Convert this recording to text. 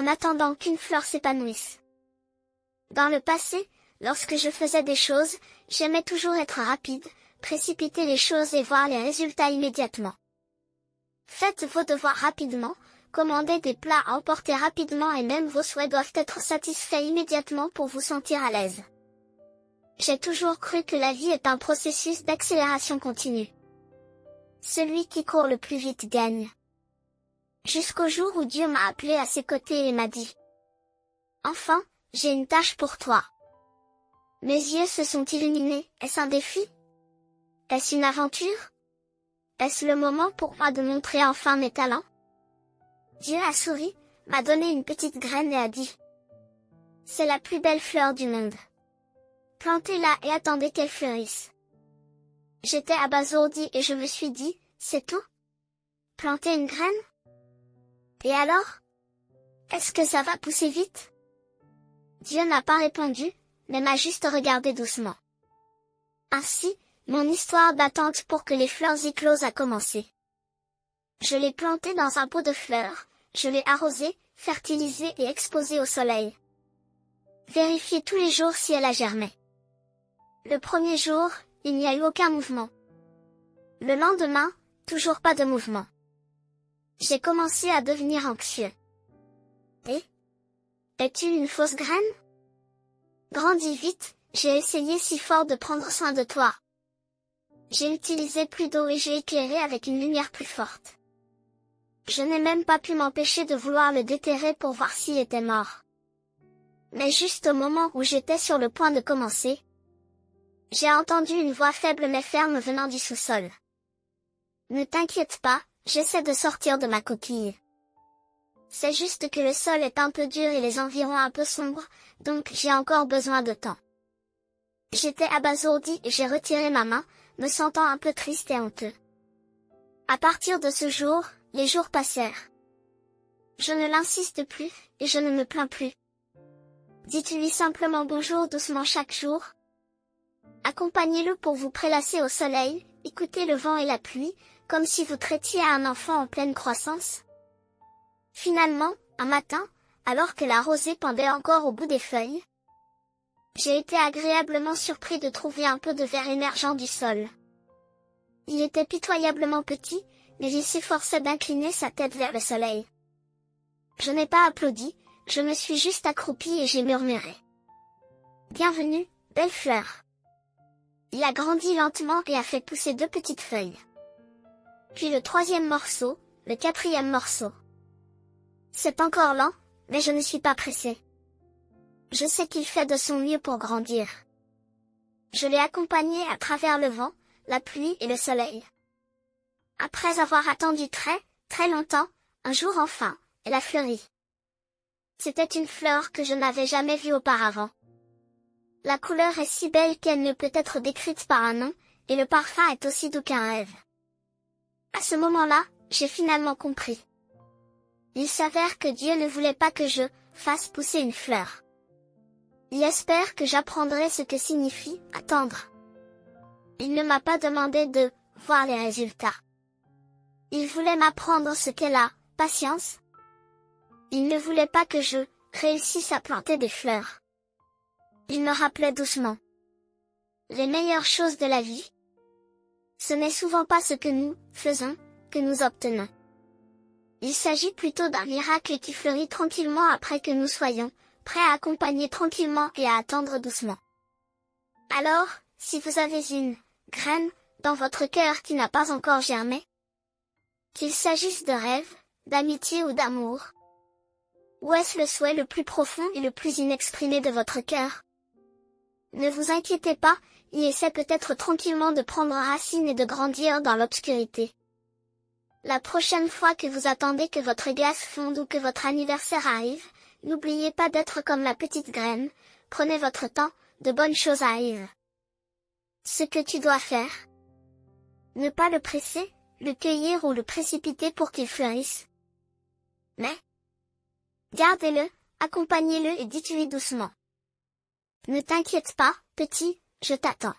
en attendant qu'une fleur s'épanouisse. Dans le passé, lorsque je faisais des choses, j'aimais toujours être rapide, précipiter les choses et voir les résultats immédiatement. Faites vos devoirs rapidement, commandez des plats à emporter rapidement et même vos souhaits doivent être satisfaits immédiatement pour vous sentir à l'aise. J'ai toujours cru que la vie est un processus d'accélération continue. Celui qui court le plus vite gagne. Jusqu'au jour où Dieu m'a appelé à ses côtés et m'a dit: Enfant, j'ai une tâche pour toi. Mes yeux se sont illuminés, est-ce un défi? Est-ce une aventure? Est-ce le moment pour moi de montrer enfin mes talents? Dieu a souri, m'a donné une petite graine et a dit: C'est la plus belle fleur du monde. Plantez-la et attendez qu'elle fleurisse. J'étais abasourdi et je me suis dit: c'est tout? Planter une graine? Et alors? Est-ce que ça va pousser vite? Dieu n'a pas répondu, mais m'a juste regardé doucement. Ainsi, mon histoire d'attente pour que les fleurs éclosent a commencé. Je l'ai plantée dans un pot de fleurs, je l'ai arrosée, fertilisée et exposée au soleil. Vérifiez tous les jours si elle a germé. Le premier jour, il n'y a eu aucun mouvement. Le lendemain, toujours pas de mouvement. J'ai commencé à devenir anxieux. Et? Es-tu une fausse graine? Grandis vite, j'ai essayé si fort de prendre soin de toi. J'ai utilisé plus d'eau et j'ai éclairé avec une lumière plus forte. Je n'ai même pas pu m'empêcher de vouloir le déterrer pour voir s'il était mort. Mais juste au moment où j'étais sur le point de commencer, j'ai entendu une voix faible mais ferme venant du sous-sol. Ne t'inquiète pas, j'essaie de sortir de ma coquille. C'est juste que le sol est un peu dur et les environs un peu sombres, donc j'ai encore besoin de temps. J'étais abasourdi et j'ai retiré ma main, me sentant un peu triste et honteux. À partir de ce jour, les jours passèrent. Je ne l'insiste plus, et je ne me plains plus. Dites-lui simplement bonjour doucement chaque jour. Accompagnez-le pour vous prélasser au soleil, écoutez le vent et la pluie, comme si vous traitiez à un enfant en pleine croissance. Finalement, un matin, alors que la rosée pendait encore au bout des feuilles, j'ai été agréablement surpris de trouver un peu de verre émergeant du sol. Il était pitoyablement petit, mais il s'efforçait d'incliner sa tête vers le soleil. Je n'ai pas applaudi, je me suis juste accroupi et j'ai murmuré: Bienvenue, belle fleur. Il a grandi lentement et a fait pousser 2 petites feuilles. Puis le 3e morceau, le 4e morceau. C'est encore lent, mais je ne suis pas pressé. Je sais qu'il fait de son mieux pour grandir. Je l'ai accompagné à travers le vent, la pluie et le soleil. Après avoir attendu très, très longtemps, un jour enfin, elle a fleuri. C'était une fleur que je n'avais jamais vue auparavant. La couleur est si belle qu'elle ne peut être décrite par un nom, et le parfum est aussi doux qu'un rêve. À ce moment-là, j'ai finalement compris. Il s'avère que Dieu ne voulait pas que je fasse pousser une fleur. Il espère que j'apprendrai ce que signifie attendre. Il ne m'a pas demandé de voir les résultats. Il voulait m'apprendre ce qu'est la patience. Il ne voulait pas que je réussisse à planter des fleurs. Il me rappelait doucement: les meilleures choses de la vie, ce n'est souvent pas ce que nous faisons, que nous obtenons. Il s'agit plutôt d'un miracle qui fleurit tranquillement après que nous soyons prêts à accompagner tranquillement et à attendre doucement. Alors, si vous avez une graine dans votre cœur qui n'a pas encore germé, qu'il s'agisse de rêve, d'amitié ou d'amour, ou est-ce le souhait le plus profond et le plus inexprimé de votre cœur? Ne vous inquiétez pas, il essaie peut-être tranquillement de prendre racine et de grandir dans l'obscurité. La prochaine fois que vous attendez que votre glace fonde ou que votre anniversaire arrive, n'oubliez pas d'être comme la petite graine, prenez votre temps, de bonnes choses arrivent. Ce que tu dois faire: ne pas le presser, le cueillir ou le précipiter pour qu'il fleurisse. Mais gardez-le, accompagnez-le et dites-lui doucement: ne t'inquiète pas, petit, je t'attends.